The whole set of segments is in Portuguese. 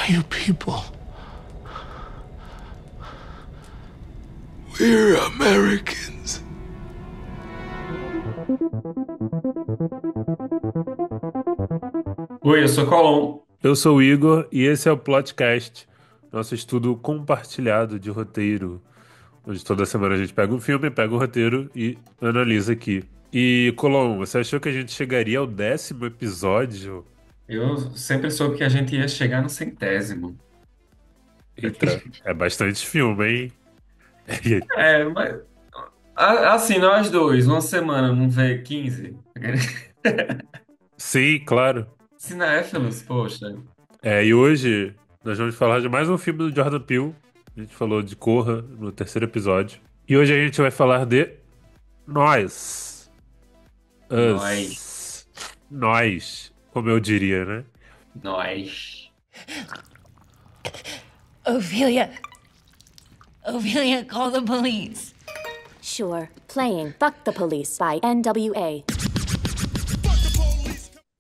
You people. We're Americans. Oi, eu sou Colom. Eu sou o Igor e esse é o Plotcast, nosso estudo compartilhado de roteiro, onde toda semana a gente pega um filme, pega um roteiro e analisa aqui. E, Colom, você achou que a gente chegaria ao 10º episódio? Eu sempre soube que a gente ia chegar no centésimo. Eita, é bastante filme, hein? É, mas assim, nós dois, uma semana não vê 15. Sim, claro. Cinéfilos, poxa. E hoje nós vamos falar de mais um filme do Jordan Peele. A gente falou de Corra no terceiro episódio. E hoje a gente vai falar de Nós. Nós, Us. Nós, como eu diria, né? nós. Ophelia. Ophelia, call the police. Sure. Playing Fuck the Police by NWA.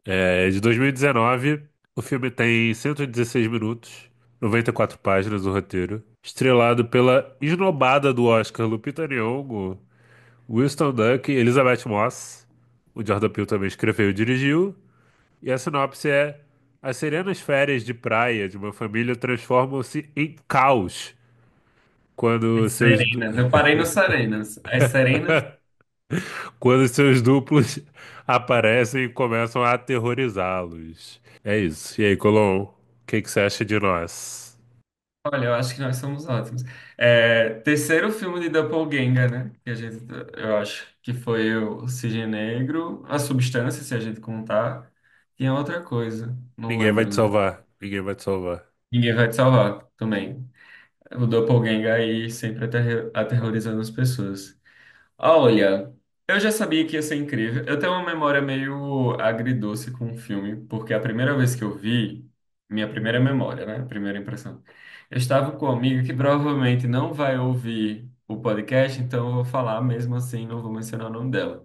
É de 2019. O filme tem 116 minutos, 94 páginas o roteiro. Estrelado pela esnobada do Oscar Lupita Nyong'o, Winston Duck e Elizabeth Moss. O Jordan Peele também escreveu e dirigiu. E a sinopse é: as serenas férias de praia de uma família transformam-se em caos quando As seus, Serenas. Eu parei no Serenas. As Serenas. quando seus duplos aparecem e começam a aterrorizá-los. É isso. E aí, Colom, o que que você acha de nós? Olha, eu acho que nós somos ótimos. Terceiro filme de Doppelganger, né? Que a gente, eu acho que foi o Cisne Negro, a Substância, se a gente contar. Tinha outra coisa, não Ninguém vai te lembro, não. salvar. Ninguém vai te salvar. Ninguém vai te salvar também. O Doppelganger aí sempre aterrorizando as pessoas. Olha, eu já sabia que ia ser incrível. Eu tenho uma memória meio agridoce com o filme, porque a primeira vez que eu vi, minha primeira memória, né? Primeira impressão. Eu estava com uma amiga que provavelmente não vai ouvir o podcast, então eu vou falar mesmo assim, não vou mencionar o nome dela.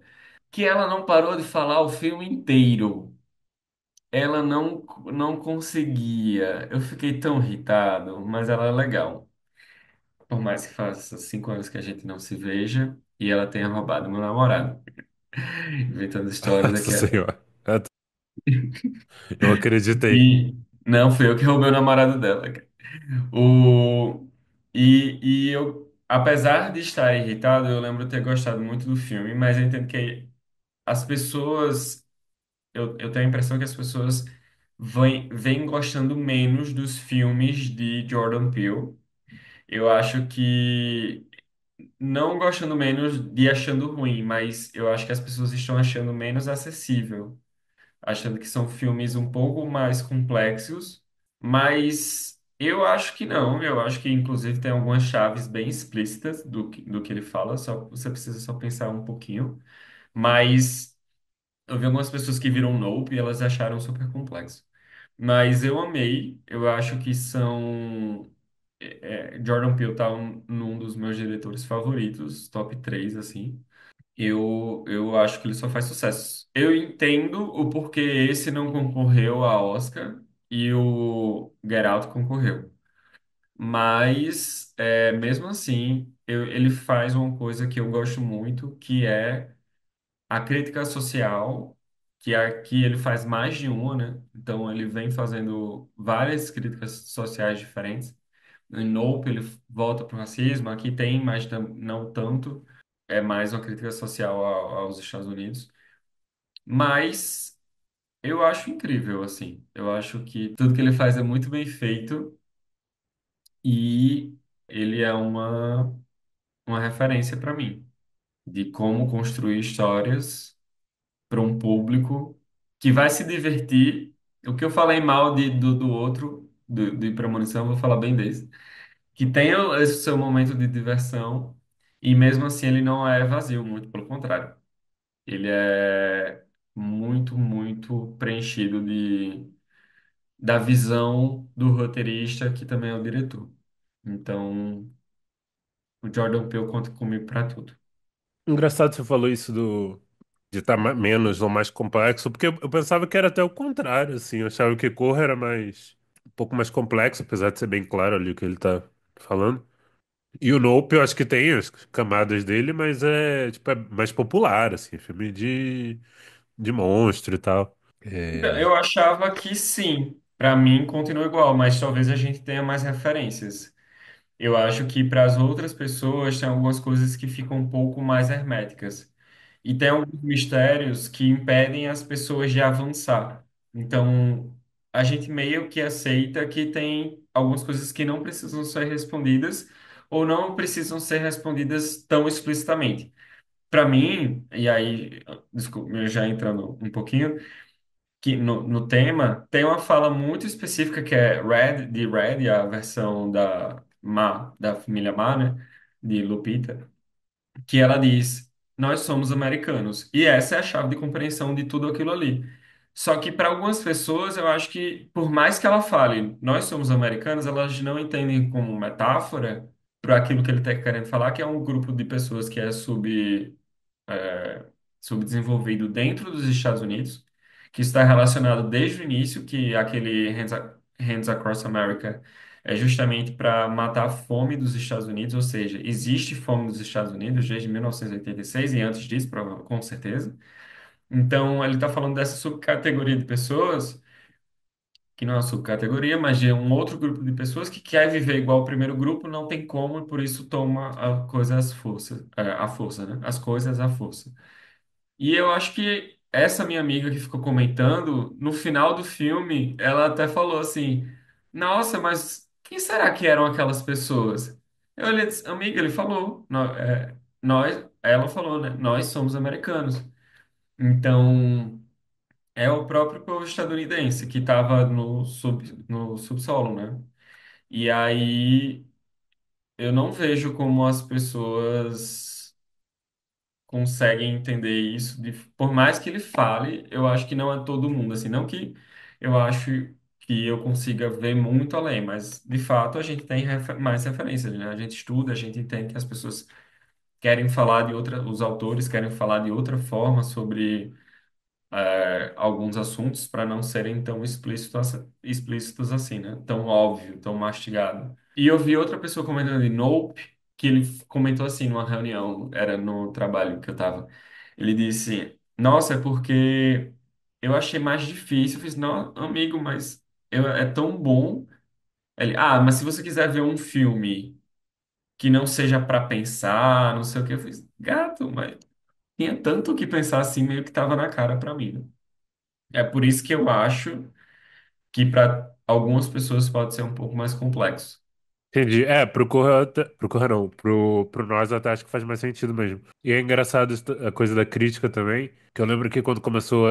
Que ela não parou de falar o filme inteiro. Ela não conseguia. Eu fiquei tão irritado, mas ela é legal. Por mais que faça 5 anos que a gente não se veja e ela tenha roubado meu namorado. Inventando histórias Nossa aqui. Senhora. Eu acreditei. E não, fui eu que roubei o namorado dela, cara. O, e eu, apesar de estar irritado, eu lembro ter gostado muito do filme, mas eu entendo que as pessoas, eu tenho a impressão que as pessoas vêm gostando menos dos filmes de Jordan Peele. Eu acho que não gostando menos de achando ruim, mas eu acho que as pessoas estão achando menos acessível, achando que são filmes um pouco mais complexos, mas eu acho que não. Eu acho que inclusive tem algumas chaves bem explícitas do que ele fala, só você precisa só pensar um pouquinho. Mas eu vi algumas pessoas que viram Nope e elas acharam super complexo. Mas eu amei, eu acho que são. Jordan Peele tá num dos meus diretores favoritos, top 3 assim. Eu acho que ele só faz sucesso. Eu entendo o porquê esse não concorreu a Oscar e o Get Out concorreu. Mas, mesmo assim, ele faz uma coisa que eu gosto muito, que é a crítica social, que aqui ele faz mais de uma, né? Então, ele vem fazendo várias críticas sociais diferentes. Em Nope, ele volta para o racismo. Aqui tem, mas não tanto. É mais uma crítica social aos Estados Unidos. Mas eu acho incrível, assim. Eu acho que tudo que ele faz é muito bem feito e ele é uma referência para mim de como construir histórias para um público que vai se divertir. O que eu falei mal do outro, de Premonição, eu vou falar bem desse. Que tem esse seu momento de diversão e mesmo assim ele não é vazio, muito pelo contrário. Ele é muito, muito preenchido da visão do roteirista, que também é o diretor. Então, o Jordan Peele conta comigo para tudo. Engraçado que você falou isso de estar menos ou mais complexo, porque eu pensava que era até o contrário, assim. Eu achava que Corra era mais. um pouco mais complexo, apesar de ser bem claro ali o que ele tá falando. E o Nope, eu acho que tem as camadas dele, mas tipo, é mais popular, assim, filme de monstro e tal. Então, É, eu achava que sim. Para mim continua igual, mas talvez a gente tenha mais referências. Eu acho que para as outras pessoas tem algumas coisas que ficam um pouco mais herméticas. E tem alguns mistérios que impedem as pessoas de avançar. Então, a gente meio que aceita que tem algumas coisas que não precisam ser respondidas ou não precisam ser respondidas tão explicitamente. Para mim, e aí, desculpa, eu já entrando um pouquinho, que no tema, tem uma fala muito específica que é Red, de Red, a versão da família Ma, né, de Lupita, que ela diz: Nós somos americanos. E essa é a chave de compreensão de tudo aquilo ali. Só que para algumas pessoas, eu acho que, por mais que ela fale, nós somos americanos, elas não entendem como metáfora para aquilo que ele está querendo falar, que é um grupo de pessoas que é subdesenvolvido dentro dos Estados Unidos, que está relacionado desde o início, que aquele Hands Across America é justamente para matar a fome dos Estados Unidos, ou seja, existe fome nos Estados Unidos desde 1986 e antes disso, com certeza. Então, ele está falando dessa subcategoria de pessoas, que não é uma subcategoria, mas de um outro grupo de pessoas que quer viver igual ao primeiro grupo, não tem como, e por isso toma a coisa às forças, à força, né? As coisas à força. E eu acho que essa minha amiga que ficou comentando, no final do filme, ela até falou assim: Nossa, mas quem será que eram aquelas pessoas? Eu olhei, e disse, amiga, ele falou, ela falou, né? Nós somos americanos. Então, é o próprio povo estadunidense que estava no subsolo, né? E aí, eu não vejo como as pessoas conseguem entender isso, por mais que ele fale, eu acho que não é todo mundo, assim, não que eu acho que eu consiga ver muito além, mas de fato a gente tem mais referências, né? A gente estuda, a gente entende que as pessoas querem falar de outra, os autores querem falar de outra forma sobre alguns assuntos para não serem tão explícitos assim, né? Tão óbvio, tão mastigado. E eu vi outra pessoa comentando de Nope, que ele comentou assim numa reunião, era no trabalho que eu tava. Ele disse: Nossa, é porque eu achei mais difícil. Eu fiz, não, amigo, mas é tão bom. Mas se você quiser ver um filme que não seja para pensar, não sei o que, eu fiz, gato, mas tinha tanto o que pensar assim, meio que tava na cara para mim, né? É por isso que eu acho que para algumas pessoas pode ser um pouco mais complexo. entendi. Pro Corra não, pro nós eu até acho que faz mais sentido mesmo. E é engraçado a coisa da crítica também, que eu lembro que quando começou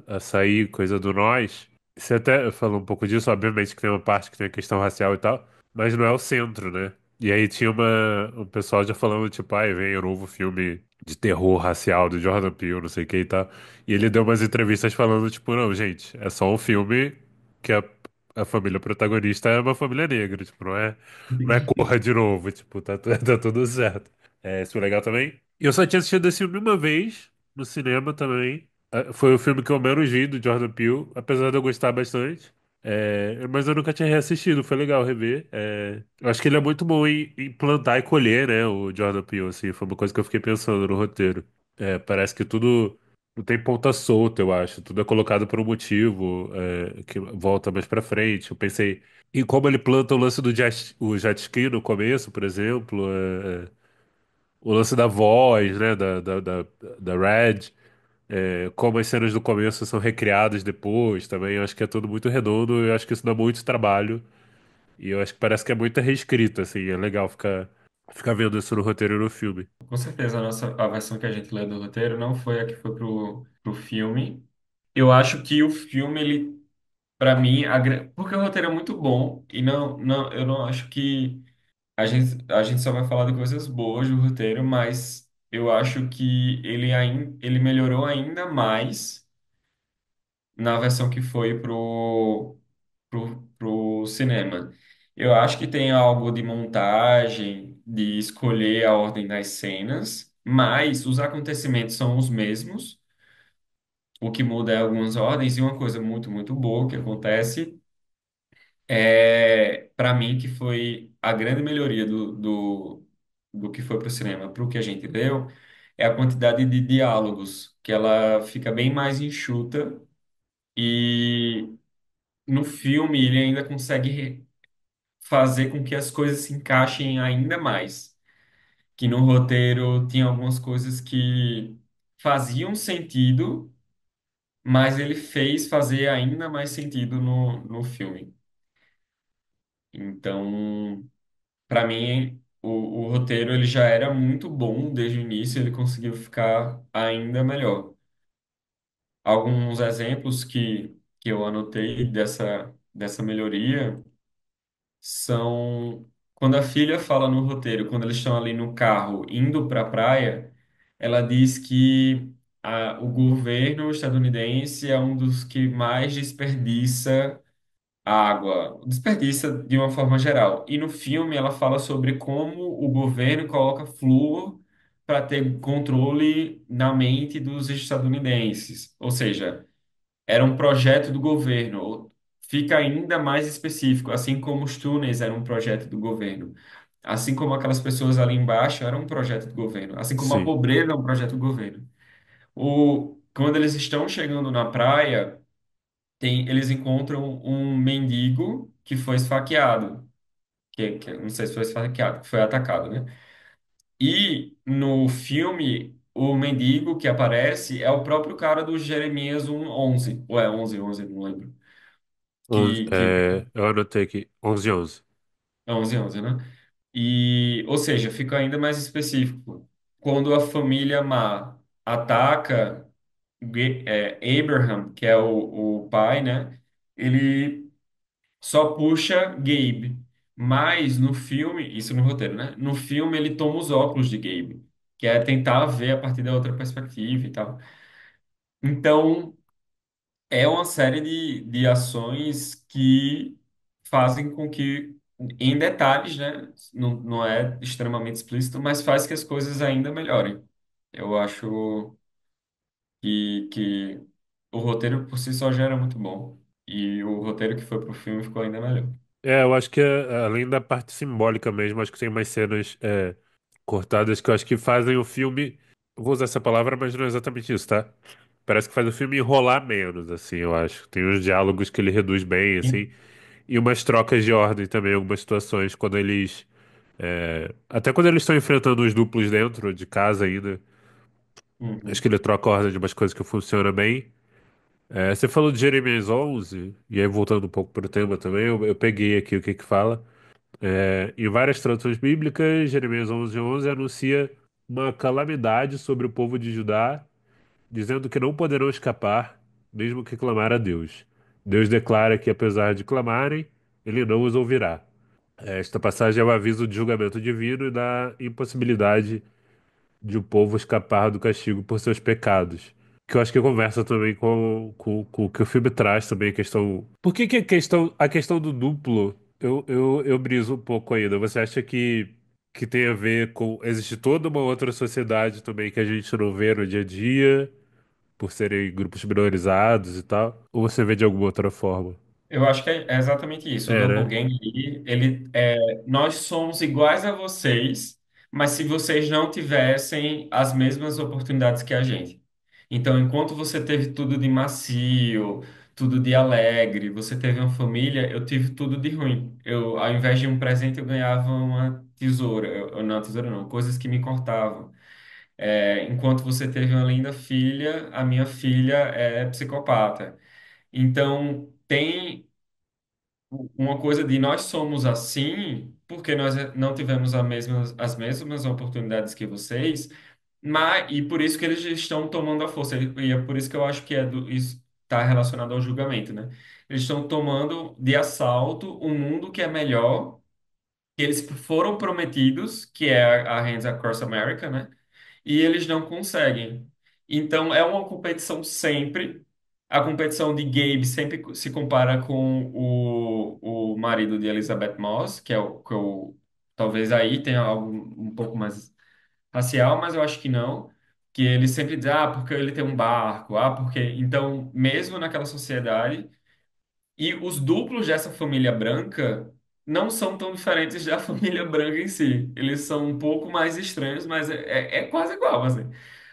a sair coisa do nós, você até falou um pouco disso, obviamente que tem uma parte que tem a questão racial e tal, mas não é o centro, né? E aí tinha um pessoal já falando, tipo, ai, vem o novo filme de terror racial do Jordan Peele, não sei o que e tal. E ele deu umas entrevistas falando, tipo, não, gente, é só um filme que a família protagonista é uma família negra, tipo, não é Corra de novo, tipo, tá tudo certo. É, isso foi legal também. E eu só tinha assistido esse filme uma vez, no cinema também. Foi o filme que eu menos vi do Jordan Peele, apesar de eu gostar bastante. Mas eu nunca tinha reassistido, foi legal rever. Eu acho que ele é muito bom em plantar e colher, né, o Jordan Peele, assim, foi uma coisa que eu fiquei pensando no roteiro. Parece que tudo não tem ponta solta, eu acho. Tudo é colocado por um motivo, que volta mais pra frente. Eu pensei em como ele planta o lance o jet ski no começo, por exemplo. O lance da voz, né, da Red. Como as cenas do começo são recriadas depois também. Eu acho que é tudo muito redondo. Eu acho que isso dá muito trabalho. E eu acho que parece que é muito reescrito, assim. É legal ficar vendo isso no roteiro e no filme. Com certeza, a versão que a gente lê do roteiro não foi a que foi pro filme. Eu acho que o filme, ele, para mim, porque o roteiro é muito bom e eu não acho que a gente só vai falar de coisas boas do roteiro, mas eu acho que ele melhorou ainda mais na versão que foi pro cinema. Eu acho que tem algo de montagem, de escolher a ordem das cenas, mas os acontecimentos são os mesmos. O que muda é algumas ordens, e uma coisa muito, muito boa que acontece para mim, que foi a grande melhoria do que foi para o cinema para o que a gente leu, é a quantidade de diálogos, que ela fica bem mais enxuta e no filme ele ainda consegue fazer com que as coisas se encaixem ainda mais. Que no roteiro tinha algumas coisas que faziam sentido, mas ele fez fazer ainda mais sentido no filme. Então, para mim, o roteiro ele já era muito bom desde o início, ele conseguiu ficar ainda melhor. Alguns exemplos que eu anotei dessa melhoria são quando a filha fala no roteiro, quando eles estão ali no carro indo para a praia, ela diz que o governo estadunidense é um dos que mais desperdiça água, desperdiça de uma forma geral. E no filme ela fala sobre como o governo coloca flúor para ter controle na mente dos estadunidenses. Ou seja, era um projeto do governo. Fica ainda mais específico, assim como os túneis eram um projeto do governo. Assim como aquelas pessoas ali embaixo eram um projeto do governo. Assim como a Sim. pobreza é um projeto do governo. Quando eles estão chegando na praia, eles encontram um mendigo que foi esfaqueado. Não sei se foi esfaqueado, que foi atacado, né? E no filme, o mendigo que aparece é o próprio cara do Jeremias 1:11. Ou é 11:11, não lembro. Que Eu anotei aqui, 11:11. é 11:11, né? E, ou seja, fica ainda mais específico. Quando a família Má ataca Abraham, que é o pai, né? Ele só puxa Gabe. Mas no filme, isso no roteiro, né? No filme ele toma os óculos de Gabe, que é tentar ver a partir da outra perspectiva e tal. Então, é uma série de ações que fazem com que, em detalhes, né? Não é extremamente explícito, mas faz que as coisas ainda melhorem. Eu acho que o roteiro por si só já era muito bom. E o roteiro que foi pro filme ficou ainda melhor. Eu acho que além da parte simbólica mesmo, acho que tem umas cenas cortadas que eu acho que fazem o filme. Vou usar essa palavra, mas não é exatamente isso, tá? Parece que faz o filme enrolar menos, assim, eu acho. Tem uns diálogos que ele reduz bem, assim, e umas trocas de ordem também, algumas situações, quando eles. Até quando eles estão enfrentando os duplos dentro de casa ainda, acho que Uhum, ele troca a ordem de umas coisas que funcionam bem. Você falou de Jeremias 11, e aí voltando um pouco para o tema também, eu peguei aqui o que que fala. Em várias traduções bíblicas, Jeremias 11:11 anuncia uma calamidade sobre o povo de Judá, dizendo que não poderão escapar, mesmo que clamar a Deus. Deus declara que, apesar de clamarem, ele não os ouvirá. Esta passagem é o aviso de julgamento divino e da impossibilidade de o povo escapar do castigo por seus pecados. Que eu acho que conversa também com o que o filme traz também, a questão. Por que a questão do duplo, eu briso um pouco ainda. Você acha que tem a ver com. Existe toda uma outra sociedade também que a gente não vê no dia a dia, por serem grupos minorizados e tal? Ou você vê de alguma outra forma? eu acho que é exatamente isso. O É, né? Doppelganger, nós somos iguais a vocês, mas se vocês não tivessem as mesmas oportunidades que a gente. Então, enquanto você teve tudo de macio, tudo de alegre, você teve uma família, eu tive tudo de ruim. Ao invés de um presente, eu ganhava uma tesoura. Não, tesoura não, coisas que me cortavam. Enquanto você teve uma linda filha, a minha filha é psicopata. Então, tem uma coisa de nós somos assim porque nós não tivemos as mesmas oportunidades que vocês, e por isso que eles estão tomando a força. E é por isso que eu acho que isso está relacionado ao julgamento, né? Eles estão tomando de assalto um mundo que é melhor, que eles foram prometidos, que é a Hands Across America, né? E eles não conseguem. Então é uma competição sempre. A competição de Gabe sempre se compara com o marido de Elizabeth Moss, talvez aí tenha algo um pouco mais racial, mas eu acho que não. Que ele sempre diz, porque ele tem um barco, porque. Então, mesmo naquela sociedade, E os duplos dessa família branca não são tão diferentes da família branca em si. Eles são um pouco mais estranhos, mas é quase igual, assim.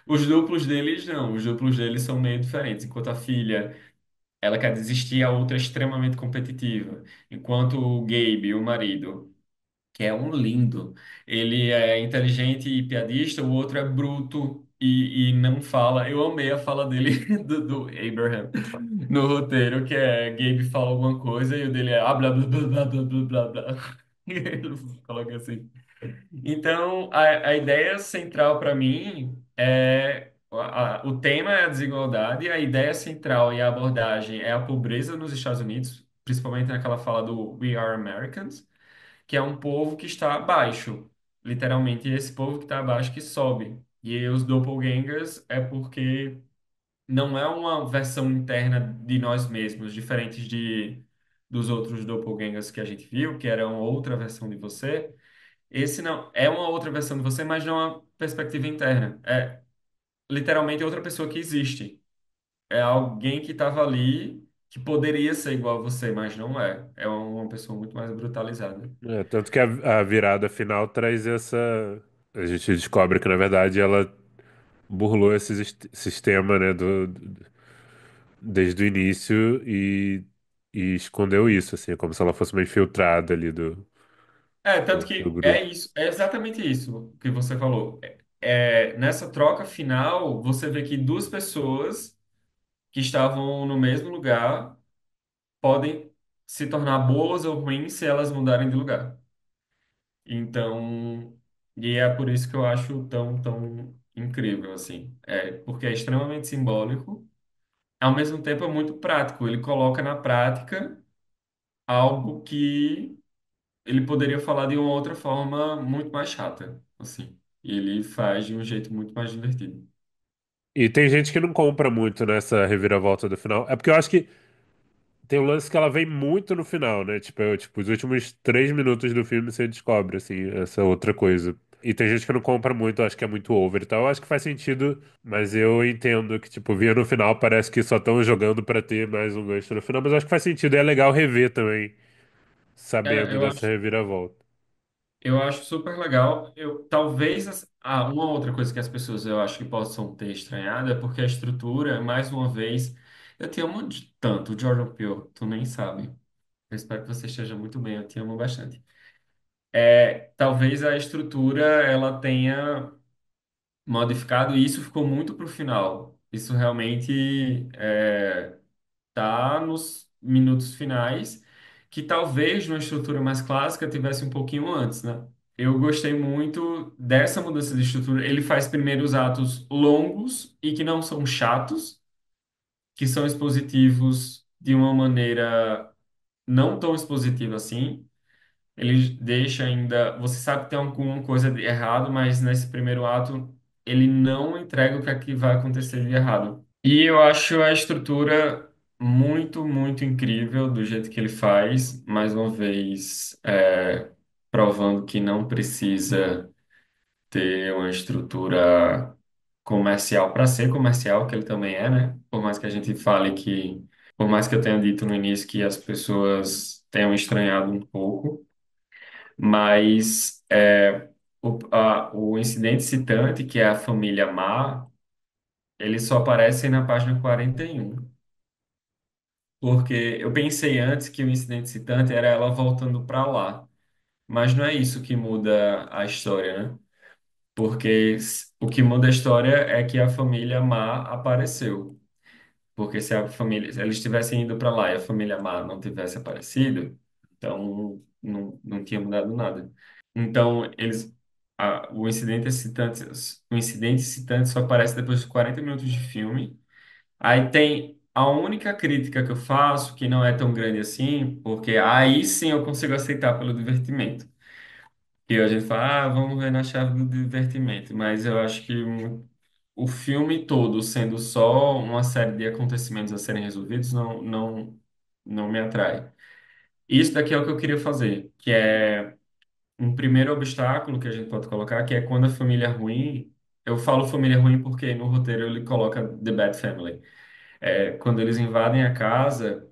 Os duplos deles não, os duplos deles são meio diferentes. Enquanto a filha, ela quer desistir, a outra é extremamente competitiva. Enquanto o Gabe, o marido, que é um lindo. Ele é inteligente e piadista, o outro é bruto e não fala. Eu amei a fala dele, do Abraham, no roteiro, que é Gabe fala alguma coisa e o dele é blá blá blá blá blá blá blá blá. Ele coloca assim. Então, a ideia central para mim é. O tema é a desigualdade, a ideia central e a abordagem é a pobreza nos Estados Unidos, principalmente naquela fala do We Are Americans, que é um povo que está abaixo. Literalmente, esse povo que está abaixo que sobe. E aí, os doppelgangers é porque não é uma versão interna de nós mesmos, diferentes dos outros doppelgangers que a gente viu, que era uma outra versão de você. Esse não é uma outra versão de você, mas não é uma perspectiva interna. É literalmente outra pessoa que existe. É alguém que estava ali, que poderia ser igual a você, mas não é. É uma pessoa muito mais brutalizada. É, tanto que a virada final traz essa. A gente descobre que, na verdade, ela burlou esse sistema, né, desde o início e escondeu isso, assim, é como se ela fosse uma infiltrada ali Tanto do que é grupo. isso, é exatamente isso que você falou. Nessa troca final, você vê que duas pessoas que estavam no mesmo lugar podem se tornar boas ou ruins se elas mudarem de lugar. Então, e é por isso que eu acho tão incrível, assim. Porque é extremamente simbólico, ao mesmo tempo é muito prático. Ele coloca na prática algo que ele poderia falar de uma outra forma muito mais chata, assim. E ele faz de um jeito muito mais divertido. E tem gente que não compra muito nessa reviravolta do final. É porque eu acho que tem um lance que ela vem muito no final, né? Tipo, tipo, os últimos 3 minutos do filme você descobre, assim, essa outra coisa. E tem gente que não compra muito, acho que é muito over e tal. Eu acho que faz sentido, mas eu entendo que, tipo, via no final, parece que só estão jogando pra ter mais um gancho no final, mas eu acho que faz sentido. E é legal rever também, sabendo Eu dessa acho, reviravolta. eu acho super legal. Talvez uma outra coisa que as pessoas eu acho que possam ter estranhado é porque a estrutura, mais uma vez, eu te amo tanto, o Jordan Peele, tu nem sabe. Eu espero que você esteja muito bem, eu te amo bastante. Talvez a estrutura ela tenha modificado e isso ficou muito pro final. Isso realmente tá nos minutos finais, que talvez numa estrutura mais clássica tivesse um pouquinho antes, né? Eu gostei muito dessa mudança de estrutura. Ele faz primeiro os atos longos e que não são chatos, que são expositivos de uma maneira não tão expositiva assim. Ele deixa ainda. Você sabe que tem alguma coisa de errado, mas nesse primeiro ato ele não entrega o que é que vai acontecer de errado. E eu acho a estrutura muito incrível do jeito que ele faz, mais uma vez, provando que não precisa ter uma estrutura comercial para ser comercial, que ele também é, né? Por mais que a gente fale que, por mais que eu tenha dito no início que as pessoas tenham estranhado um pouco, mas o incidente citante, que é a família Ma, ele só aparece na página 41. Porque eu pensei antes que o incidente citante era ela voltando para lá. Mas não é isso que muda a história, né? Porque o que muda a história é que a família Má apareceu. Porque se a família, se eles tivessem ido para lá e a família Má não tivesse aparecido, então não tinha mudado nada. Então, o incidente citante só aparece depois de 40 minutos de filme. Aí tem a única crítica que eu faço, que não é tão grande assim, porque aí sim eu consigo aceitar pelo divertimento. E a gente fala, vamos ver na chave do divertimento. Mas eu acho que o filme todo, sendo só uma série de acontecimentos a serem resolvidos, não me atrai. Isso daqui é o que eu queria fazer, que é um primeiro obstáculo que a gente pode colocar, que é quando a família é ruim. Eu falo família ruim porque no roteiro ele coloca The Bad Family. Quando eles invadem a casa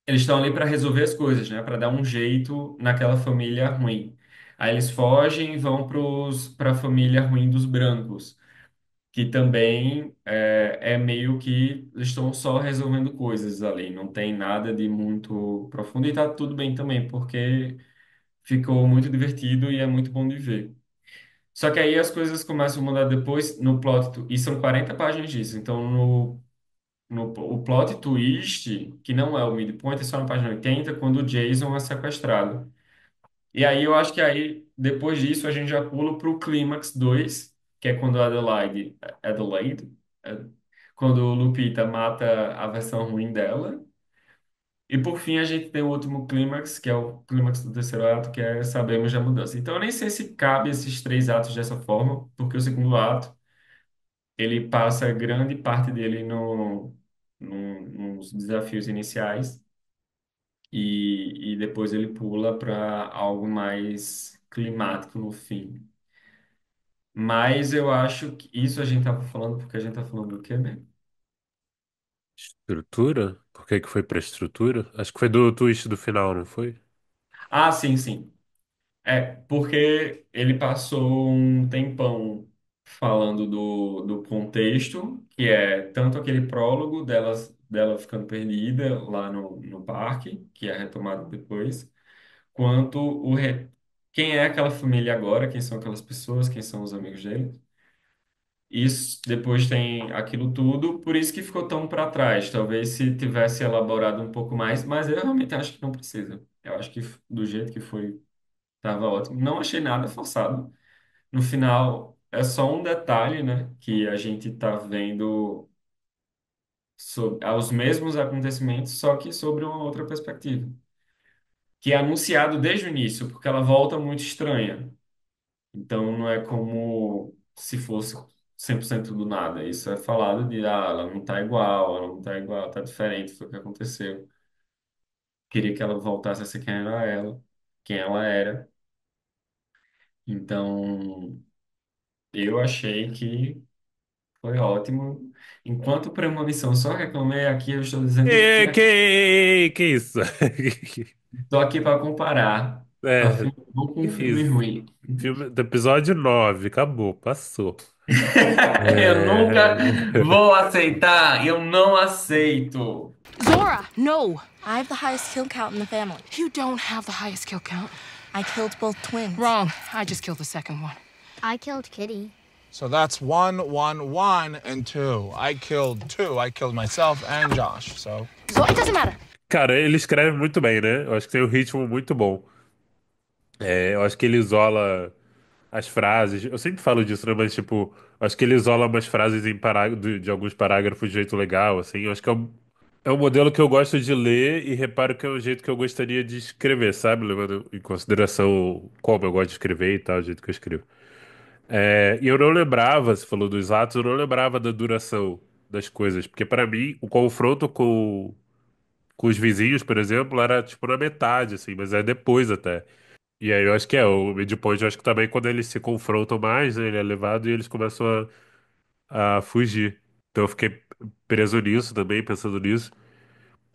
eles estão ali para resolver as coisas, né? Para dar um jeito naquela família ruim. Aí eles fogem e vão para a família ruim dos brancos, que também é meio que eles estão só resolvendo coisas ali, não tem nada de muito profundo e tá tudo bem também, porque ficou muito divertido e é muito bom de ver. Só que aí as coisas começam a mudar depois no plot, e são 40 páginas disso, então o plot twist, que não é o midpoint, é só na página 80, quando o Jason é sequestrado. E aí eu acho que aí, depois disso, a gente já pula pro Clímax 2, que é quando a Adelaide, é, quando o Lupita mata a versão ruim dela. E por fim a gente tem o último clímax, que é o clímax do terceiro ato, que é Sabemos da Mudança. Então eu nem sei se cabe esses três atos dessa forma, porque o segundo ato, ele passa grande parte dele nos desafios iniciais, e depois ele pula para algo mais climático no fim. Mas eu acho que isso a gente tava falando porque a gente tá falando do quê mesmo? Estrutura? Por que que foi pra estrutura? Acho que foi do twist do final, não foi? Ah, sim, sim. É, porque ele passou um tempão falando do contexto, que é tanto aquele prólogo dela ficando perdida lá no parque, que é retomado depois, quanto quem é aquela família agora, quem são aquelas pessoas, quem são os amigos dele. Isso depois tem aquilo tudo, por isso que ficou tão para trás. Talvez se tivesse elaborado um pouco mais, mas eu realmente acho que não precisa. Eu acho que do jeito que foi, tava ótimo. Não achei nada forçado. No final, é só um detalhe, né, que a gente tá vendo sobre os mesmos acontecimentos, só que sobre uma outra perspectiva, que é anunciado desde o início, porque ela volta muito estranha. Então não é como se fosse 100% do nada. Isso é falado de, ela não tá igual, ela não tá igual, tá diferente, foi o que aconteceu. Queria que ela voltasse a ser quem era ela, quem ela era. Então, eu achei que foi ótimo. Enquanto Premonição só reclamei aqui, eu estou dizendo que Que isso? estou aqui para comparar a É, filme bom com que um filme isso? ruim. Filme do episódio 9 acabou, passou. Eu nunca É... vou aceitar, eu não aceito. Zora, no! I have the highest kill count in the family. You don't have the highest kill count. I killed both twins. Wrong. I just killed the second one. I killed Kitty. So that's one, one, one, and two. I killed two. I killed myself and Josh. So So it doesn't matter. Cara, ele escreve muito bem, né? Eu acho que tem um ritmo muito bom. Eu acho que ele isola as frases. Eu sempre falo disso, né? Mas, tipo, eu acho que ele isola umas frases de alguns parágrafos de jeito legal, assim. Eu acho que é um modelo que eu gosto de ler e reparo que é um jeito que eu gostaria de escrever, sabe? Levando em consideração como eu gosto de escrever e tal, o jeito que eu escrevo. E eu não lembrava, você falou dos atos, eu não lembrava da duração das coisas. Porque, pra mim, o confronto com os vizinhos, por exemplo, era, tipo, na metade, assim, mas é depois até. E aí eu acho que o midpoint, eu acho que também quando eles se confrontam mais, né, ele é levado e eles começam a fugir. Então eu fiquei preso nisso também, pensando nisso.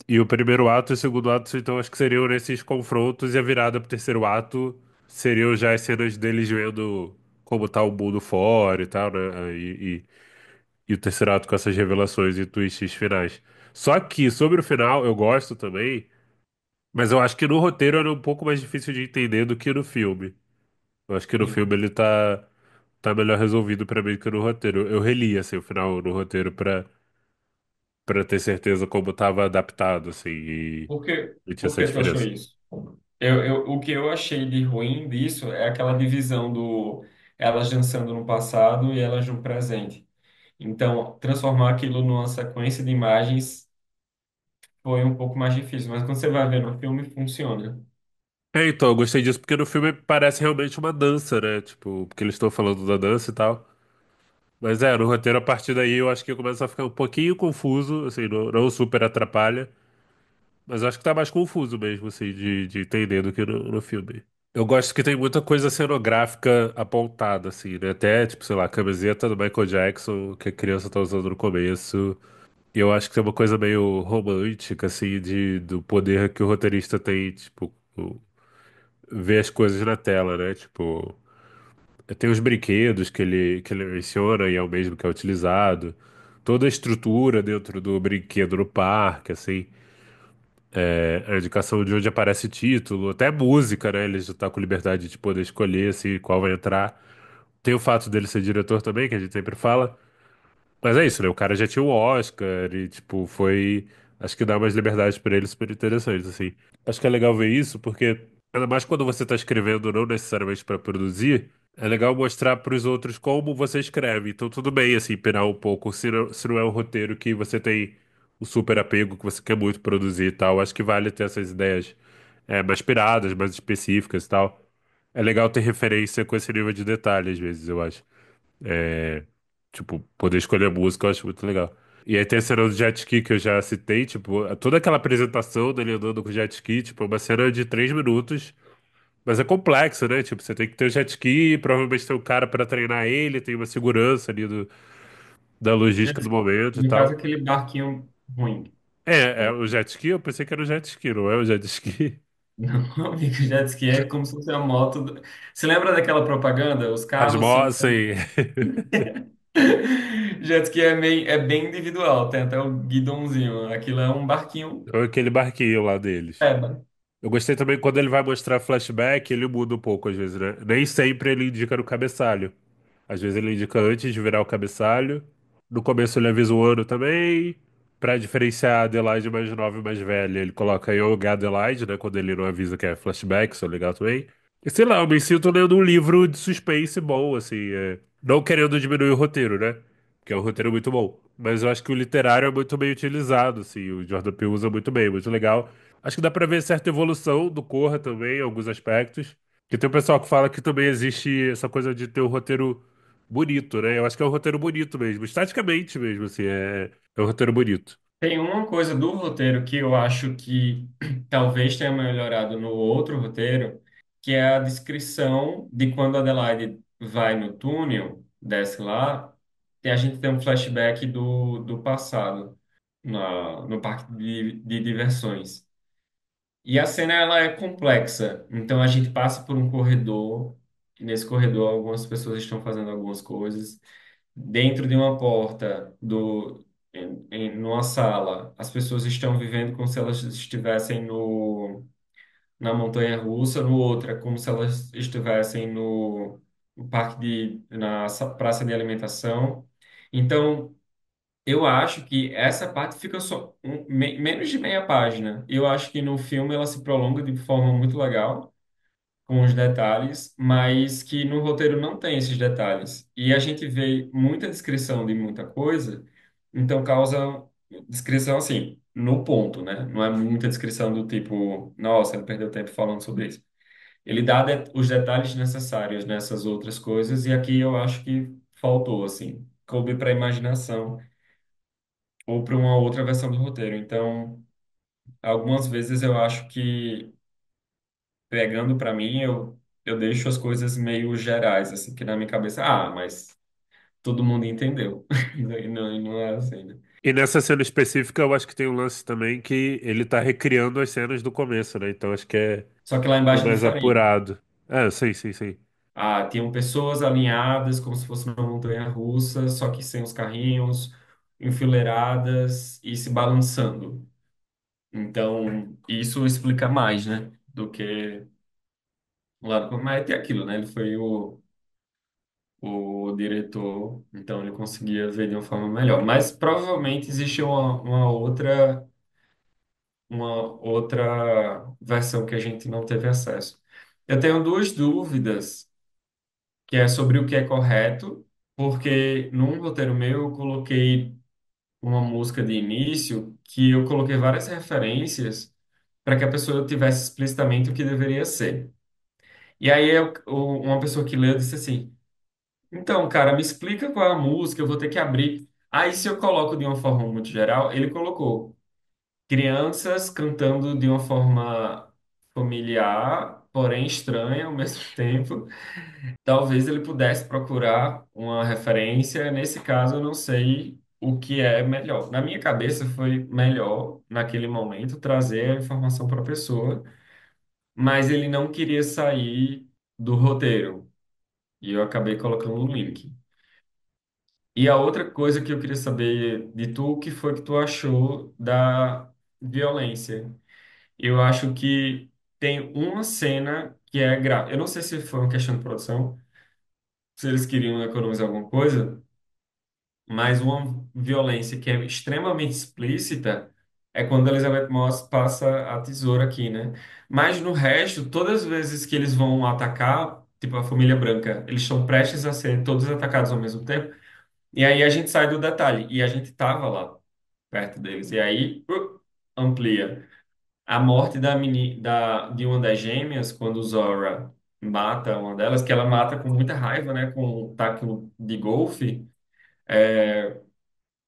E o primeiro ato e o segundo ato, então acho que seriam nesses confrontos e a virada pro terceiro ato seriam já as cenas deles vendo como tá o mundo fora e tal, né? E o terceiro ato com essas revelações e twists finais. Só que sobre o final eu gosto também, mas eu acho que no roteiro era um pouco mais difícil de entender do que no filme. Eu acho que no filme ele tá melhor resolvido pra mim que no roteiro. Eu reli assim o final no roteiro pra ter certeza como tava adaptado assim e tinha Por essa que tu achou diferença. isso? O que eu achei de ruim disso é aquela divisão do elas dançando no passado e elas no presente. Então, transformar aquilo numa sequência de imagens foi um pouco mais difícil, mas quando você vai ver no filme, funciona. Então, eu gostei disso porque no filme parece realmente uma dança, né? Tipo, porque eles estão falando da dança e tal. Mas no roteiro, a partir daí, eu acho que começa a ficar um pouquinho confuso, assim, não super atrapalha, mas eu acho que tá mais confuso mesmo, assim, de entender do que no filme. Eu gosto que tem muita coisa cenográfica apontada, assim, né? Até, tipo, sei lá, a camiseta do Michael Jackson que a criança tá usando no começo. eu acho que é uma coisa meio romântica, assim, do poder que o roteirista tem, tipo, ver as coisas na tela, né? Tipo, tem os brinquedos que ele menciona e é o mesmo que é utilizado. Toda a estrutura dentro do brinquedo no parque, assim, a indicação de onde aparece o título, até música, né? Ele já tá com liberdade de poder escolher, assim, qual vai entrar. Tem o fato dele ser diretor também, que a gente sempre fala. Mas é isso, né? O cara já tinha o Oscar e, tipo, foi. Acho que dá umas liberdades pra ele super interessantes, assim. Acho que é legal ver isso, porque, ainda mais quando você tá escrevendo, não necessariamente pra produzir, é legal mostrar pros outros como você escreve. Então, tudo bem, assim, pirar um pouco, se não é um roteiro que você tem o super apego, que você quer muito produzir e tal. Acho que vale ter essas ideias mais piradas, mais específicas e tal. É legal ter referência com esse nível de detalhe, às vezes, eu acho. É, tipo, poder escolher a música eu acho muito legal. E aí tem a cena do jet ski que eu já citei, tipo, toda aquela apresentação dele andando com o jet ski, tipo, é uma cena de 3 minutos, mas é complexo, né? Tipo, você tem que ter o jet ski, provavelmente tem um cara pra treinar ele, tem uma segurança ali da logística do momento e No caso, tal. aquele barquinho ruim. É o jet ski, eu pensei que era o jet ski, não é o jet ski. Não, amigo, jet ski é como se fosse a moto. Você lembra daquela propaganda? Os As carros são. motos, assim, Jet ski é bem individual, tem até o guidãozinho. Aquilo é um barquinho. aquele barquinho lá deles. É, Eu gostei também quando ele vai mostrar flashback, ele muda um pouco às vezes, né? Nem sempre ele indica no cabeçalho. Às vezes ele indica antes de virar o cabeçalho. No começo ele avisa o ano também. Pra diferenciar a Adelaide mais nova e mais velha, ele coloca Young Adelaide, né? Quando ele não avisa que é flashback, isso é legal também. E sei lá, eu me sinto lendo um livro de suspense bom, assim. Não querendo diminuir o roteiro, né? Porque é um roteiro muito bom. Mas eu acho que o literário é muito bem utilizado, assim. O Jordan Peele usa muito bem, muito legal. Acho que dá pra ver certa evolução do Corra também, em alguns aspectos. Porque tem o pessoal que fala que também existe essa coisa de ter um roteiro bonito, né? Eu acho que é um roteiro bonito mesmo, esteticamente mesmo, assim, é um roteiro bonito. tem uma coisa do roteiro que eu acho que talvez tenha melhorado no outro roteiro, que é a descrição de quando a Adelaide vai no túnel, desce lá, e a gente tem um flashback do passado, no parque de diversões. E a cena ela é complexa, então a gente passa por um corredor, e nesse corredor algumas pessoas estão fazendo algumas coisas. Dentro de uma porta numa sala, as pessoas estão vivendo como se elas estivessem na montanha russa, no outra, como se elas estivessem no parque na praça de alimentação. Então, eu acho que essa parte fica só menos de meia página. Eu acho que no filme ela se prolonga de forma muito legal com os detalhes, mas que no roteiro não tem esses detalhes. E a gente vê muita descrição de muita coisa, então causa descrição assim, no ponto, né? Não é muita descrição do tipo, nossa, ele perdeu tempo falando sobre isso. Ele dá os detalhes necessários nessas outras coisas, e aqui eu acho que faltou, assim, coube para a imaginação ou para uma outra versão do roteiro. Então, algumas vezes eu acho que pegando para mim, eu deixo as coisas meio gerais, assim, que na minha cabeça, mas todo mundo entendeu. E não é assim, né? E nessa cena específica, eu acho que tem um lance também que ele tá recriando as cenas do começo, né? Então acho que Só que lá é embaixo é mais diferente. apurado. É, sim, sim, sim. Tinham pessoas alinhadas como se fosse uma montanha-russa, só que sem os carrinhos, enfileiradas e se balançando. Então, isso explica mais, né? Do que o lado. Mas tem aquilo, né? Ele foi o diretor, então ele conseguia ver de uma forma melhor. Mas provavelmente existe uma outra versão que a gente não teve acesso. Eu tenho duas dúvidas, que é sobre o que é correto, porque num roteiro meu eu coloquei uma música de início que eu coloquei várias referências para que a pessoa tivesse explicitamente o que deveria ser. E aí uma pessoa que leu disse assim: então, cara, me explica qual é a música, eu vou ter que abrir. Aí, se eu coloco de uma forma muito geral, ele colocou crianças cantando de uma forma familiar, porém estranha ao mesmo tempo. Talvez ele pudesse procurar uma referência. Nesse caso, eu não sei o que é melhor. Na minha cabeça foi melhor, naquele momento, trazer a informação para a pessoa, mas ele não queria sair do roteiro. E eu acabei colocando um link. E a outra coisa que eu queria saber de tu, o que foi que tu achou da violência? Eu acho que tem uma cena que é grave. Eu não sei se foi uma questão de produção, se eles queriam economizar alguma coisa, mas uma violência que é extremamente explícita é quando a Elizabeth Moss passa a tesoura aqui, né? Mas no resto, todas as vezes que eles vão atacar, tipo a família branca, eles estão prestes a ser todos atacados ao mesmo tempo. E aí a gente sai do detalhe. E a gente tava lá perto deles. E aí amplia. A morte de uma das gêmeas, quando Zora mata uma delas, que ela mata com muita raiva, né? Com um taco de golfe,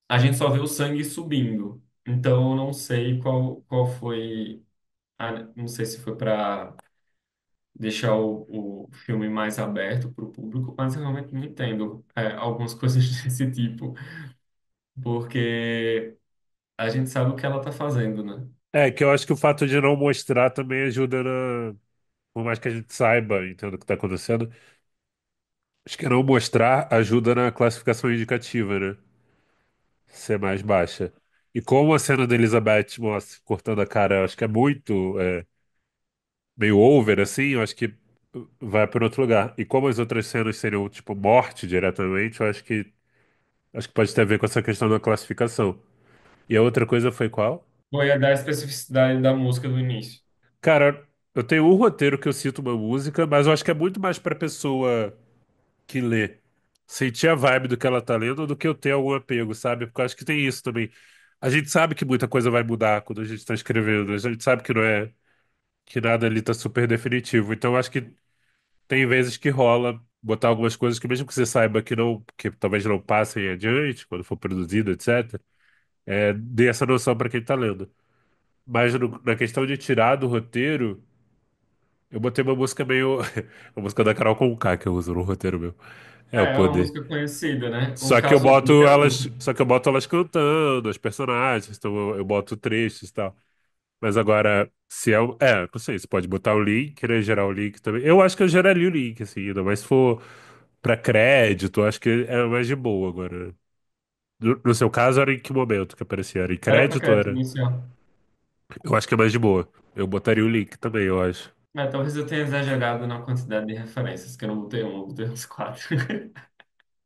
a gente só vê o sangue subindo. Então eu não sei qual foi. Não sei se foi para deixar o filme mais aberto para o público, mas eu realmente não entendo algumas coisas desse tipo. Porque a gente sabe o que ela tá fazendo, né? É, que eu acho que o fato de não mostrar também ajuda na. Por mais que a gente saiba, entenda o que está acontecendo, acho que não mostrar ajuda na classificação indicativa, né? Ser mais baixa. E como a cena da Elizabeth Moss cortando a cara, eu acho que é muito meio over, assim, eu acho que vai para outro lugar. E como as outras cenas seriam, tipo, morte diretamente, eu acho que pode ter a ver com essa questão da classificação. E a outra coisa foi qual? Foi a da especificidade da música do início. Cara, eu tenho um roteiro que eu cito uma música, mas eu acho que é muito mais pra pessoa que lê sentir a vibe do que ela tá lendo do que eu ter algum apego, sabe? Porque eu acho que tem isso também. A gente sabe que muita coisa vai mudar quando a gente tá escrevendo. A gente sabe que não é que nada ali tá super definitivo. Então eu acho que tem vezes que rola botar algumas coisas que mesmo que você saiba que não, que talvez não passem adiante quando for produzido, etc. Dê essa noção pra quem tá lendo. Mas na questão de tirar do roteiro, eu botei uma música meio. A música da Carol Conká que eu uso no roteiro meu. É o É uma poder. música conhecida, né? O Só que eu caso do boto diálogo. elas. Só que eu boto elas cantando, as personagens, então eu boto trechos e tal. Mas agora, se é. Não sei, você pode botar o link, né? Gerar o link também. Eu acho que eu geraria o link, assim, ainda mais se for pra crédito, eu acho que é mais de boa agora. No seu caso, era em que momento que aparecia? Era em Era pra crédito? crédito Era? inicial. Eu acho que é mais de boa. Eu botaria o link também, eu acho. Talvez eu tenha exagerado na quantidade de referências, que eu não botei uma, eu botei uns quatro.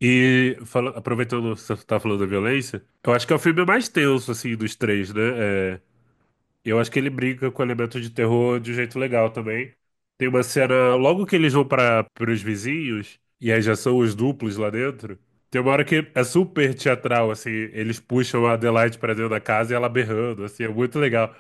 E aproveitando que você tá falando da violência, eu acho que é o filme mais tenso, assim, dos três, né? Eu acho que ele brinca com elementos de terror de um jeito legal também. Tem uma cena, logo que eles vão para os vizinhos, e aí já são os duplos lá dentro, tem uma hora que é super teatral, assim, eles puxam a Adelaide pra dentro da casa e ela berrando, assim, é muito legal.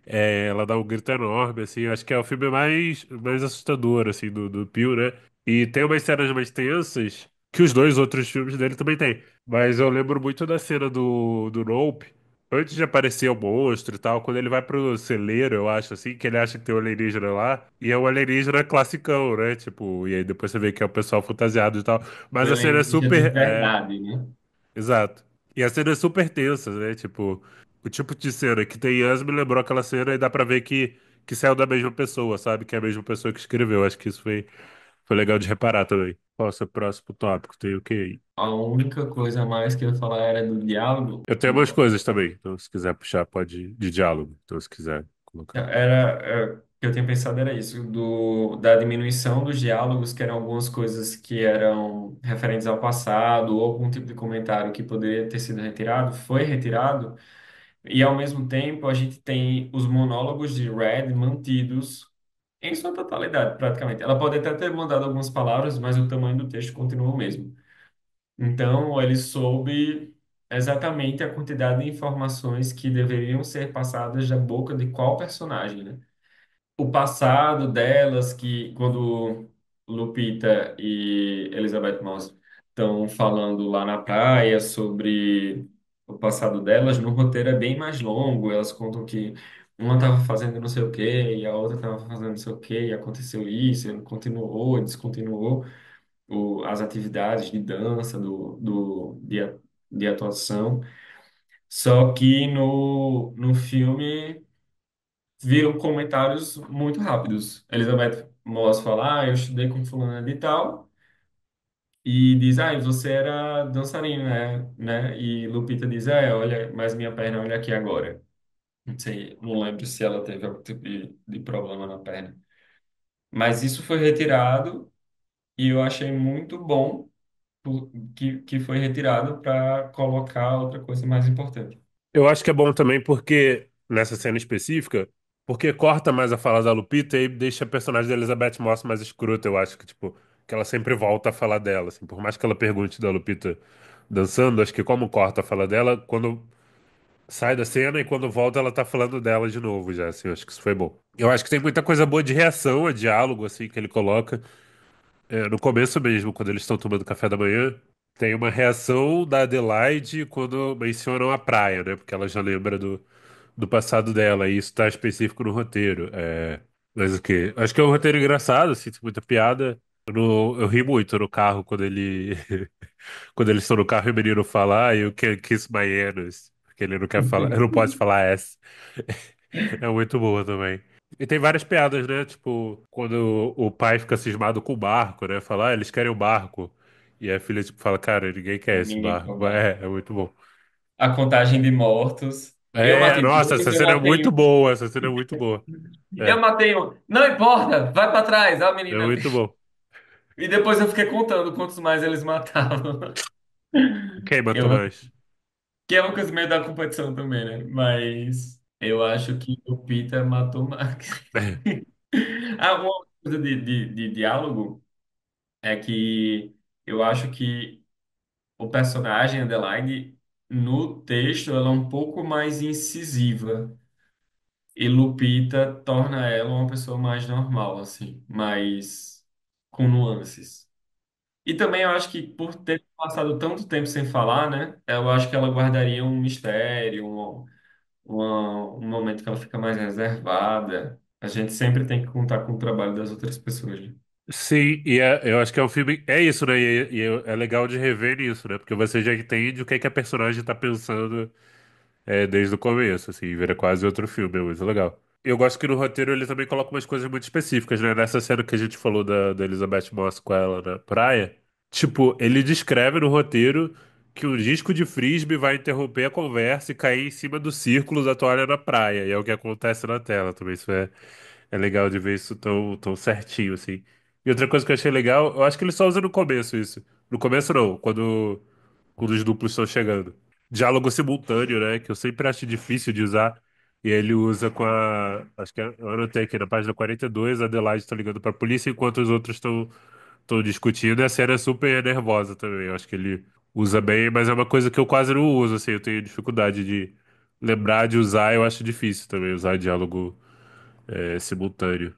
Ela dá um grito enorme, assim, acho que é o filme mais assustador, assim, do Peele, né? E tem umas cenas mais tensas que os dois outros filmes dele também tem. Mas eu lembro muito da cena do Nope, antes de aparecer o monstro e tal, quando ele vai pro celeiro, eu acho, assim, que ele acha que tem um alienígena lá, e é um alienígena classicão, né? Tipo, e aí depois você vê que é o pessoal fantasiado e tal. O Mas a cena é alienígena de super. verdade, né? Exato. E a cena é super tensa, né? Tipo, o tipo de cena que tem Yas me lembrou aquela cena e dá pra ver que saiu da mesma pessoa, sabe? Que é a mesma pessoa que escreveu. Acho que isso foi legal de reparar também. Qual é o seu próximo tópico? Tem o quê aí? A única coisa a mais que eu ia falar era do diálogo. Eu tenho umas coisas também, então se quiser puxar, pode ir de diálogo. Então, se quiser colocar. O que eu tinha pensado era isso, da diminuição dos diálogos, que eram algumas coisas que eram referentes ao passado, ou algum tipo de comentário que poderia ter sido retirado, foi retirado, e ao mesmo tempo a gente tem os monólogos de Red mantidos em sua totalidade, praticamente. Ela pode até ter mandado algumas palavras, mas o tamanho do texto continua o mesmo. Então, ele soube exatamente a quantidade de informações que deveriam ser passadas da boca de qual personagem, né? O passado delas, que quando Lupita e Elizabeth Moss estão falando lá na praia sobre o passado delas, no roteiro é bem mais longo. Elas contam que uma estava fazendo não sei o quê e a outra estava fazendo não sei o quê, e aconteceu isso, e continuou, descontinuou as atividades de dança, de atuação. Só que no filme viram comentários muito rápidos. Elizabeth Moss fala, eu estudei com fulana de tal, e diz, você era dançarina, né? E Lupita diz, olha, mas minha perna, olha aqui agora. Não sei, não lembro se ela teve algum tipo de problema na perna. Mas isso foi retirado e eu achei muito bom que foi retirado para colocar outra coisa mais importante. Eu acho que é bom também porque, nessa cena específica, porque corta mais a fala da Lupita e deixa a personagem da Elizabeth Moss mais escrota. Eu acho que, tipo, que ela sempre volta a falar dela, assim. Por mais que ela pergunte da Lupita dançando, acho que como corta a fala dela, quando sai da cena e quando volta ela tá falando dela de novo já, assim. Eu acho que isso foi bom. Eu acho que tem muita coisa boa de reação, a diálogo, assim, que ele coloca. No começo mesmo, quando eles estão tomando café da manhã, tem uma reação da Adelaide quando mencionam a praia, né? Porque ela já lembra do passado dela, e isso tá específico no roteiro. Mas o quê? Acho que é um roteiro engraçado, assim, tem muita piada. Eu ri muito no carro quando ele quando eles estão no carro e o menino fala, you can kiss my anus. Porque ele não quer falar, não pode falar S. É muito boa também. E tem várias piadas, né? Tipo, quando o pai fica cismado com o barco, né? Fala, eles querem o barco. E a filha, tipo, fala, cara, ninguém quer esse Ninguém barco. cobra. É muito bom. A contagem de mortos. Eu É, matei nossa, dois, essa eu cena é matei muito um. boa. Essa cena é muito boa. Eu É, matei um. Não importa, vai pra trás, a é menina. muito bom. E depois eu fiquei contando quantos mais eles matavam. Quem Que é matou uma, mais? que é uma coisa meio da competição também, né? Mas eu acho que o Peter matou mais. Uma coisa de diálogo é que eu acho que o personagem Adelaide, no texto, ela é um pouco mais incisiva. E Lupita torna ela uma pessoa mais normal, assim, mais com nuances. E também eu acho que por ter passado tanto tempo sem falar, né? Eu acho que ela guardaria um mistério, um momento que ela fica mais reservada. A gente sempre tem que contar com o trabalho das outras pessoas, né? Sim, eu acho que é um filme. É isso, né? É legal de rever isso, né? Porque você já entende o que é que a personagem tá pensando desde o começo, assim, vira quase outro filme, é muito legal. Eu gosto que no roteiro ele também coloca umas coisas muito específicas, né? Nessa cena que a gente falou da Elizabeth Moss com ela na praia, tipo, ele descreve no roteiro que um disco de frisbee vai interromper a conversa e cair em cima do círculo da toalha na praia, e é o que acontece na tela também. Isso é legal de ver isso tão certinho, assim. E outra coisa que eu achei legal, eu acho que ele só usa no começo isso. No começo não, quando os duplos estão chegando. Diálogo simultâneo, né? Que eu sempre acho difícil de usar. E ele usa com a. Acho que eu anotei aqui na página 42, a Adelaide está ligando para a polícia enquanto os outros estão discutindo. E a cena é super nervosa também. Eu acho que ele usa bem, mas é uma coisa que eu quase não uso, assim. Eu tenho dificuldade de lembrar de usar, eu acho difícil também usar diálogo simultâneo.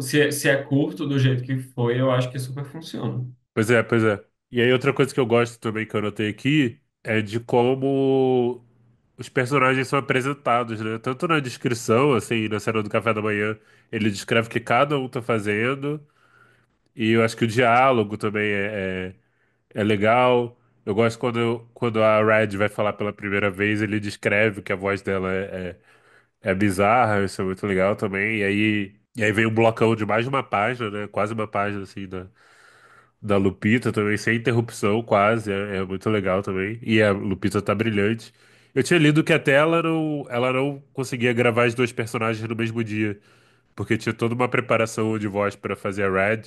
Se é curto do jeito que foi, eu acho que super funciona. Pois é, pois é. E aí outra coisa que eu gosto também que eu anotei aqui é de como os personagens são apresentados, né? Tanto na descrição, assim, na cena do café da manhã, ele descreve o que cada um tá fazendo, e eu acho que o diálogo também é legal. Eu gosto quando a Red vai falar pela primeira vez, ele descreve que a voz dela é bizarra, isso é muito legal também. E aí vem um blocão de mais de uma página, né? Quase uma página, assim, da Lupita também, sem interrupção, quase. É muito legal também. E a Lupita tá brilhante. Eu tinha lido que até ela não conseguia gravar as duas personagens no mesmo dia, porque tinha toda uma preparação de voz para fazer a Red,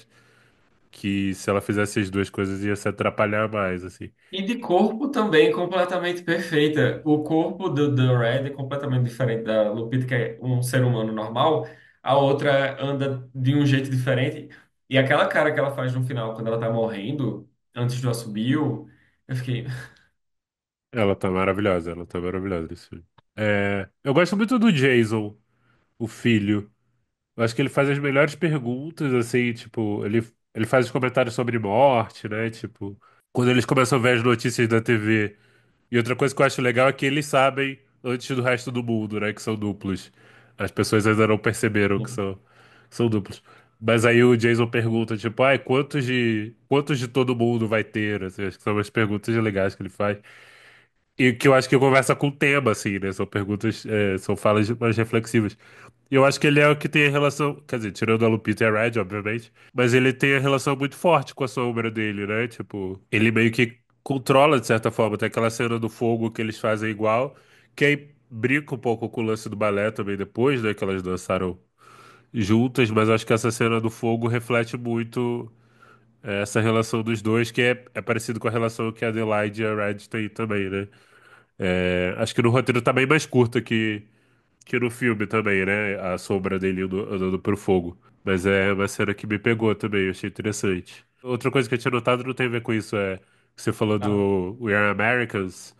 que se ela fizesse as duas coisas ia se atrapalhar mais, assim. E de corpo também completamente perfeita. O corpo do Red é completamente diferente da Lupita, que é um ser humano normal. A outra anda de um jeito diferente. E aquela cara que ela faz no final, quando ela tá morrendo, antes do assobio, eu fiquei. Ela tá maravilhosa nesse filme. Eu gosto muito do Jason, o filho. Eu acho que ele faz as melhores perguntas, assim, tipo, ele faz os comentários sobre morte, né? Tipo, quando eles começam a ver as notícias da TV. E outra coisa que eu acho legal é que eles sabem antes do resto do mundo, né? Que são duplos. As pessoas ainda não perceberam que são duplos. Mas aí o Jason pergunta, tipo, quantos de todo mundo vai ter? Assim, acho que são umas perguntas legais que ele faz. E que eu acho que conversa com o tema, assim, né? São perguntas, são falas mais reflexivas. E eu acho que ele é o que tem a relação, quer dizer, tirando a Lupita e a Red, obviamente, mas ele tem a relação muito forte com a sombra dele, né? Tipo, ele meio que controla de certa forma. Tem aquela cena do fogo que eles fazem igual, que aí brinca um pouco com o lance do balé também depois, né? Que elas dançaram juntas, mas acho que essa cena do fogo reflete muito essa relação dos dois, que é parecido com a relação que a Adelaide e a Red têm também, né? Acho que no roteiro tá bem mais curta que no filme também, né? A sombra dele andando pro fogo. Mas é uma cena que me pegou também, eu achei interessante. Outra coisa que eu tinha notado não tem a ver com isso, que você falou Ah, do We Are Americans.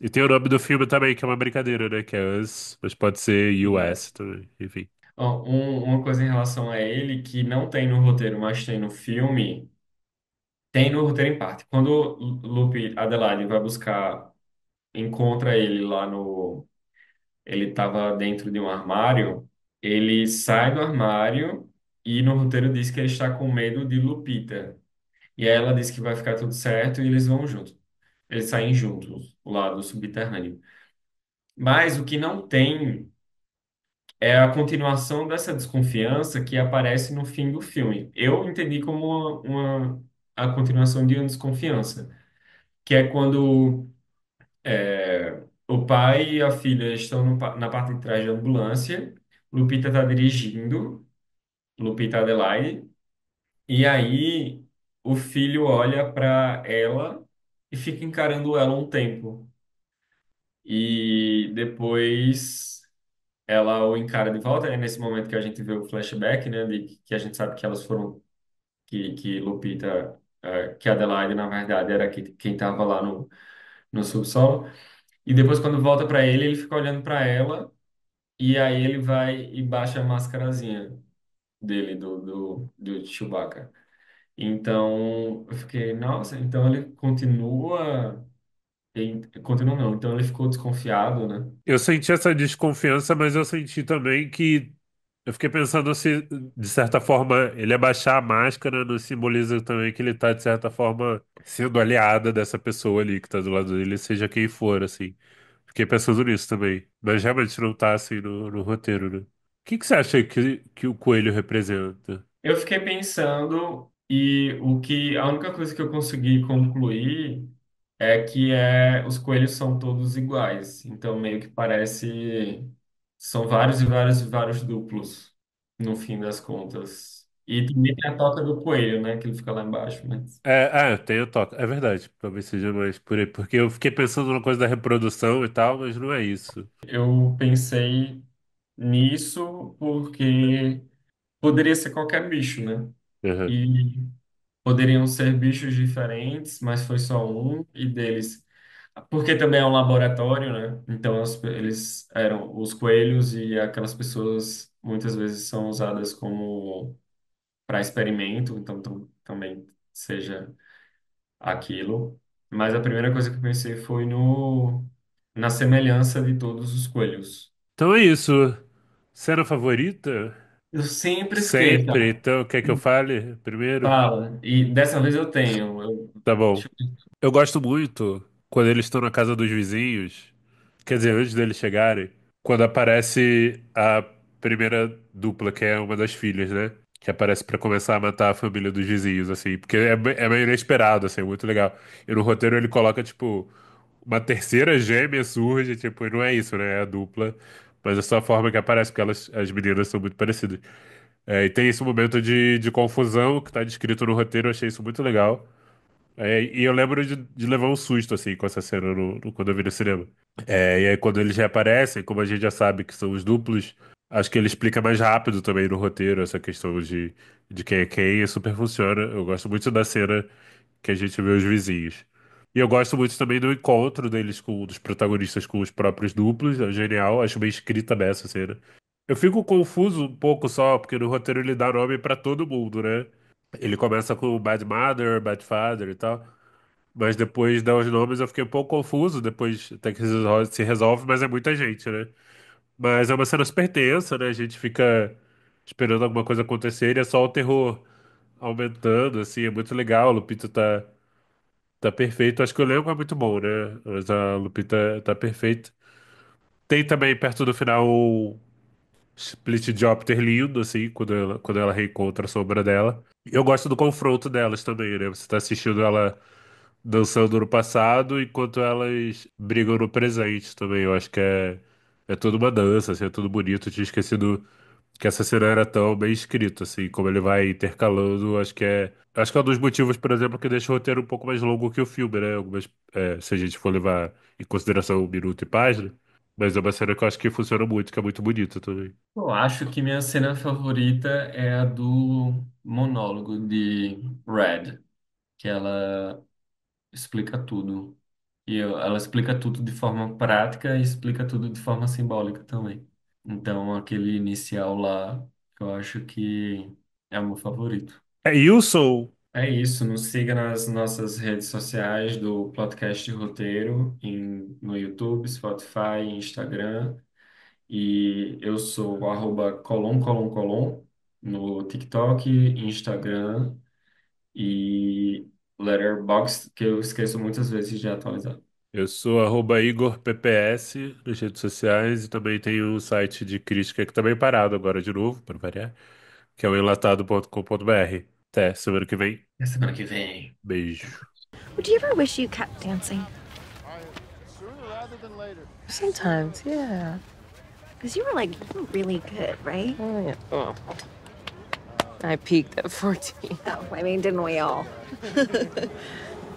E tem o nome do filme também, que é uma brincadeira, né? Que é Us, mas pode ser US US. também, enfim. Ó, uma coisa em relação a ele que não tem no roteiro, mas tem no filme, tem no roteiro em parte. Quando Lupe Adelaide vai buscar, encontra ele lá no. Ele estava dentro de um armário, ele sai do armário e no roteiro diz que ele está com medo de Lupita. E aí ela diz que vai ficar tudo certo e eles vão juntos. Eles saem juntos, lá do subterrâneo. Mas o que não tem é a continuação dessa desconfiança que aparece no fim do filme. Eu entendi como a continuação de uma desconfiança, que é quando o pai e a filha estão na parte de trás da ambulância, Lupita está dirigindo, Lupita Adelaide, e aí o filho olha para ela e fica encarando ela um tempo. E depois ela o encara de volta, é nesse momento que a gente vê o flashback, né, de que a gente sabe que elas foram, que Lupita, que Adelaide, na verdade, era quem estava lá no subsolo. E depois, quando volta para ele, ele fica olhando para ela, e aí ele vai e baixa a máscarazinha dele, do Chewbacca. Então, eu fiquei, nossa, então ele continua. Continua não, então ele ficou desconfiado, né? Eu senti essa desconfiança, mas eu senti também que eu fiquei pensando se, de certa forma, ele abaixar a máscara não simboliza também que ele tá, de certa forma, sendo aliada dessa pessoa ali que tá do lado dele, seja quem for, assim. Fiquei pensando nisso também. Mas realmente não tá assim no roteiro, né? O que que você acha que o coelho representa? Eu fiquei pensando e a única coisa que eu consegui concluir é que os coelhos são todos iguais. Então meio que parece são vários e vários e vários duplos no fim das contas. E também tem a toca do coelho, né, que ele fica lá embaixo, mas Tem o toque. É verdade, talvez seja mais por aí. Porque eu fiquei pensando na coisa da reprodução e tal, mas não é isso. eu pensei nisso porque poderia ser qualquer bicho, né? Uhum. E poderiam ser bichos diferentes, mas foi só um e deles. Porque também é um laboratório, né? Então eles eram os coelhos e aquelas pessoas muitas vezes são usadas como para experimento, então também seja aquilo. Mas a primeira coisa que eu pensei foi no na semelhança de todos os coelhos. Então é isso. Cena favorita? Eu sempre esqueço. Sempre. Então, quer que eu fale primeiro? Fala. E dessa vez eu tenho. Tá bom. Eu gosto muito quando eles estão na casa dos vizinhos, quer dizer, antes deles chegarem, quando aparece a primeira dupla, que é uma das filhas, né? Que aparece pra começar a matar a família dos vizinhos, assim, porque é meio inesperado, assim, é muito legal. E no roteiro ele coloca, tipo, uma terceira gêmea surge, tipo, e não é isso, né? É a dupla, mas é só a forma que aparece, porque as meninas são muito parecidas. E tem esse momento de confusão que tá descrito no roteiro, eu achei isso muito legal. E eu lembro de levar um susto, assim, com essa cena quando eu vi no cinema. E aí, quando eles reaparecem, como a gente já sabe que são os duplos, acho que ele explica mais rápido também no roteiro essa questão de quem é quem, e super funciona. Eu gosto muito da cena que a gente vê os vizinhos. E eu gosto muito também do encontro deles dos protagonistas com os próprios duplos, é genial, acho bem escrita dessa cena. Eu fico confuso um pouco só, porque no roteiro ele dá nome pra todo mundo, né? Ele começa com Bad Mother, Bad Father e tal. Mas depois dá os nomes eu fiquei um pouco confuso. Depois até que se resolve, mas é muita gente, né? Mas é uma cena super tensa, né? A gente fica esperando alguma coisa acontecer e é só o terror aumentando, assim. É muito legal. O Lupita tá Tá perfeito. Acho que o elenco é muito bom, né? Mas a Lupita tá perfeita. Tem também, perto do final, o split Diopter lindo, assim, quando ela reencontra a sombra dela. Eu gosto do confronto delas também, né? Você tá assistindo ela dançando no passado, enquanto elas brigam no presente também. Eu acho que é toda uma dança, assim, é tudo bonito. Eu tinha esquecido que essa cena era tão bem escrita, assim, como ele vai intercalando. Acho que é um dos motivos, por exemplo, que deixa o roteiro um pouco mais longo que o filme, né? Se a gente for levar em consideração o minuto e página. Mas é uma cena que eu acho que funciona muito, que é muito bonita também. Eu acho que minha cena favorita é a do monólogo de Red, que ela explica tudo. Ela explica tudo de forma prática e explica tudo de forma simbólica também. Então, aquele inicial lá, eu acho que é o meu favorito. É Wilson! É isso, nos siga nas nossas redes sociais do Podcast Roteiro, no YouTube, Spotify, Instagram. E eu sou o @colom no TikTok, Instagram e Letterboxd, que eu esqueço muitas vezes de atualizar. Eu sou @IgorPPS nas redes sociais e também tenho um site de crítica que tá bem parado agora de novo, para variar, que é o enlatado.com.br. Até semana que vem. Até semana que vem. Beijo. Would you ever wish you kept dancing? Sometimes, yeah. Because you were really good, right? Oh, yeah. Oh. I peaked at 14. Oh, I mean, didn't we all?